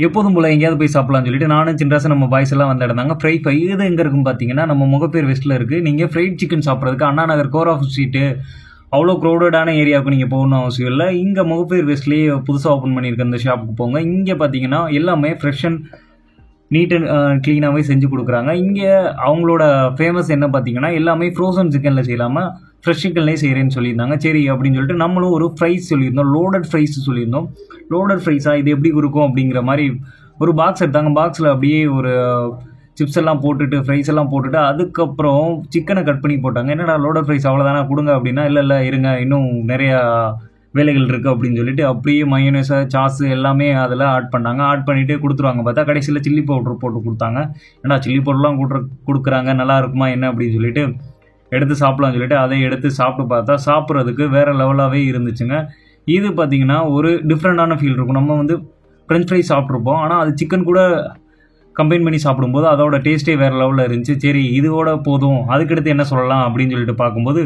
எப்போதும் போல் எங்கேயாவது போய் சாப்பிடலாம்னு சொல்லிட்டு நானும் சின்ராசன் நம்ம பாய்ஸ் எல்லாம் வந்து இடந்தாங்க. ஃப்ரை இது எங்கே இருக்குன்னு பார்த்தீங்கன்னா நம்ம முகப்பேர் வெஸ்ட்டில் இருக்குது. நீங்கள் ஃப்ரைட் சிக்கன் சாப்பிட்றதுக்கு Anna Nagar core of street அவ்வளோ க்ரௌடடான ஏரியாவுக்கு நீங்கள் போகணும் அவசியம் இல்லை. இங்கே முகப்பேர் வெஸ்ட்லேயே புதுசாக ஓப்பன் பண்ணியிருக்க இந்த ஷாப்புக்கு போங்க. இங்கே பார்த்தீங்கன்னா எல்லாமே ஃப்ரெஷ் அண்ட் நீட் அண்ட் க்ளீனாகவே செஞ்சு கொடுக்குறாங்க. இங்கே அவங்களோட ஃபேமஸ் என்ன பார்த்தீங்கன்னா எல்லாமே ஃப்ரோசன் சிக்கனில் செய்யலாமல் ஃப்ரெஷ் சிக்கன்லேயே செய்கிறேன்னு சொல்லியிருந்தாங்க. சரி அப்படின்னு சொல்லிட்டு நம்மளும் ஒரு ஃப்ரைஸ் சொல்லியிருந்தோம், லோடட் ஃப்ரைஸ் சொல்லியிருந்தோம். லோடட் ஃப்ரைஸாக இது எப்படி இருக்கும் அப்படிங்கிற மாதிரி ஒரு பாக்ஸ் எடுத்தாங்க. பாக்ஸில் அப்படியே ஒரு சிப்ஸ் எல்லாம் போட்டுட்டு ஃப்ரைஸ் எல்லாம் போட்டுட்டு அதுக்கப்புறம் சிக்கனை கட் பண்ணி போட்டாங்க. என்னடா லோடட் ஃப்ரைஸ் அவ்வளோதானா கொடுங்க அப்படின்னா, இல்லை இருங்க இன்னும் நிறையா வேலைகள் இருக்குது அப்படின்னு சொல்லிட்டு அப்படியே மயோனேஸை சாஸு எல்லாமே அதில் ஆட் பண்ணாங்க. ஆட் பண்ணிவிட்டு கொடுத்துருவாங்க. பார்த்தா கடைசியில் சில்லி பவுடர் போட்டு கொடுத்தாங்க. ஏன்னா சில்லி பவுடர்லாம் கொடுக்குறாங்க, நல்லா இருக்குமா என்ன அப்படின்னு சொல்லிட்டு எடுத்து சாப்பிட்லான்னு சொல்லிட்டு அதை எடுத்து சாப்பிட்டு பார்த்தா சாப்பிட்றதுக்கு வேறு லெவலாகவே இருந்துச்சுங்க. இது பார்த்திங்கன்னா ஒரு டிஃப்ரெண்ட்டான ஃபீல் இருக்கும். நம்ம வந்து ஃப்ரெஞ்ச் ஃப்ரைஸ் சாப்பிட்ருப்போம், ஆனால் அது சிக்கன் கூட கம்பைன் பண்ணி சாப்பிடும்போது அதோட டேஸ்ட்டே வேறு லெவலில் இருந்துச்சு. சரி இதோட போதும், அதுக்கடுத்து என்ன சொல்லலாம் அப்படின்னு சொல்லிட்டு பார்க்கும்போது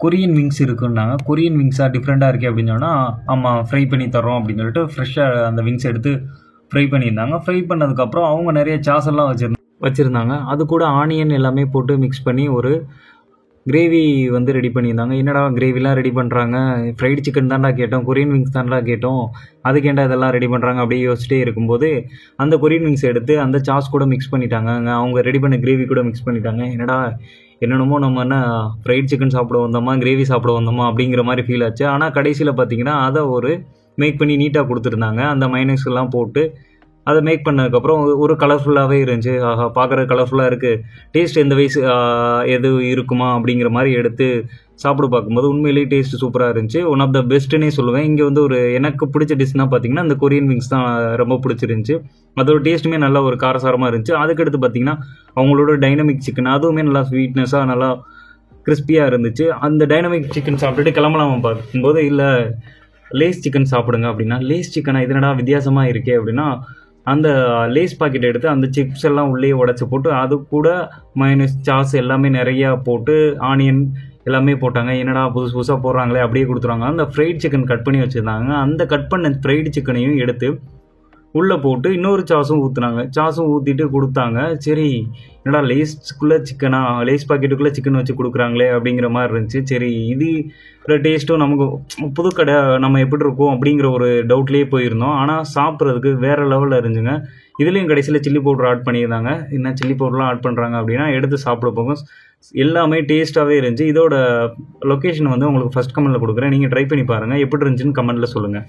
கொரியன் விங்ஸ் இருக்குன்னாங்க. கொரியன் விங்ஸாக டிஃப்ரெண்ட்டாக இருக்கே அப்படின்னு சொன்னால் ஆமாம் ஃப்ரை பண்ணி தரோம் அப்படின்னு சொல்லிட்டு ஃப்ரெஷ்ஷாக அந்த விங்ஸ் எடுத்து ஃப்ரை பண்ணியிருந்தாங்க. ஃப்ரை பண்ணதுக்கப்புறம் அவங்க நிறைய சாஸ் எல்லாம் வச்சுருந்தாங்க. அது கூட ஆனியன் எல்லாமே போட்டு மிக்ஸ் பண்ணி ஒரு கிரேவி வந்து ரெடி பண்ணியிருந்தாங்க. என்னடா கிரேவிலாம் ரெடி பண்ணுறாங்க, ஃப்ரைடு சிக்கன் தான்டா கேட்டோம், கொரியன் விங்ஸ் தான்டா கேட்டோம், அதுக்கேண்டா இதெல்லாம் ரெடி பண்ணுறாங்க அப்படியே யோசிச்சிட்டே இருக்கும்போது அந்த கொரியன் விங்ஸ் எடுத்து அந்த சாஸ் கூட மிக்ஸ் பண்ணிட்டாங்க. அவங்க ரெடி பண்ண கிரேவி கூட மிக்ஸ் பண்ணிட்டாங்க. என்னென்னமோ நம்ம என்ன ஃப்ரைட் சிக்கன் சாப்பிட வந்தோமா கிரேவி சாப்பிட வந்தோமா அப்படிங்கிற மாதிரி ஃபீல் ஆச்சு. ஆனால் கடைசியில் பார்த்திங்கன்னா அதை ஒரு மேக் பண்ணி நீட்டாக கொடுத்துருந்தாங்க. அந்த மைனஸ் எல்லாம் போட்டு அதை மேக் பண்ணதுக்கப்புறம் ஒரு கலர்ஃபுல்லாகவே இருந்துச்சு. ஆஹா பார்க்குறது கலர்ஃபுல்லாக இருக்குது, டேஸ்ட் எந்த வயசு எது இருக்குமா அப்படிங்கிற மாதிரி எடுத்து சாப்பிட பார்க்கும்போது உண்மையிலேயே டேஸ்ட்டு சூப்பராக இருந்துச்சு. ஒன் ஆஃப் த பெஸ்ட்டுன்னே சொல்லுவேன். இங்கே வந்து ஒரு எனக்கு பிடிச்ச டிஷ்னால் பார்த்திங்கன்னா அந்த கொரியன் விங்ஸ் தான் ரொம்ப பிடிச்சிருந்துச்சி. அதோட டேஸ்ட்டுமே நல்லா ஒரு காரசாரமாக இருந்துச்சு. அதுக்கடுத்து பார்த்திங்கன்னா அவங்களோட டைனமிக் சிக்கன், அதுவுமே நல்லா ஸ்வீட்னஸாக நல்லா கிறிஸ்பியாக இருந்துச்சு. அந்த டைனமிக் சிக்கன் சாப்பிட்டுட்டு கிளம்பலாமா பார்க்கும்போது இல்லை லேஸ் சிக்கன் சாப்பிடுங்க அப்படின்னா, லேஸ் சிக்கனாக இதனடா வித்தியாசமாக இருக்கே அப்படின்னா அந்த லேஸ் பாக்கெட் எடுத்து அந்த சிப்ஸ் எல்லாம் உள்ளே உடச்சி போட்டு அது கூட மைனஸ் சாஸ் எல்லாமே நிறையா போட்டு ஆனியன் எல்லாமே போட்டாங்க. என்னடா புதுசாக போடுறாங்களே அப்படியே கொடுத்துருவாங்க. அந்த ஃப்ரைட் சிக்கன் கட் பண்ணி வச்சுருந்தாங்க. அந்த கட் பண்ண ஃப்ரைடு சிக்கனையும் எடுத்து உள்ளே போட்டு இன்னொரு சாஸும் ஊற்றுனாங்க. சாஸும் ஊற்றிட்டு கொடுத்தாங்க. சரி என்னடா லேஸ்க்குள்ளே சிக்கனா, லேஸ் பாக்கெட்டுக்குள்ளே சிக்கன் வச்சு கொடுக்குறாங்களே அப்படிங்கிற மாதிரி இருந்துச்சு. சரி இது டேஸ்ட்டும் நமக்கு புது கடை நம்ம எப்படி இருக்கும் அப்படிங்கிற ஒரு டவுட்லேயே போயிருந்தோம். ஆனால் சாப்பிட்றதுக்கு வேறு லெவலில் இருந்துச்சுங்க. இதுலேயும் கடைசியில் சில்லி பவுடர் ஆட் பண்ணியிருந்தாங்க. என்ன சில்லி பவுடர்லாம் ஆட் பண்ணுறாங்க அப்படின்னா எடுத்து சாப்பிட போகும் எல்லாமே டேஸ்ட்டாகவே இருந்துச்சு. இதோட லொக்கேஷன் வந்து உங்களுக்கு ஃபஸ்ட் கமெண்ட்டில் கொடுக்குறேன், நீங்கள் ட்ரை பண்ணி பாருங்கள், எப்படி இருந்துச்சுன்னு கமெண்ட்டில் சொல்லுங்கள்.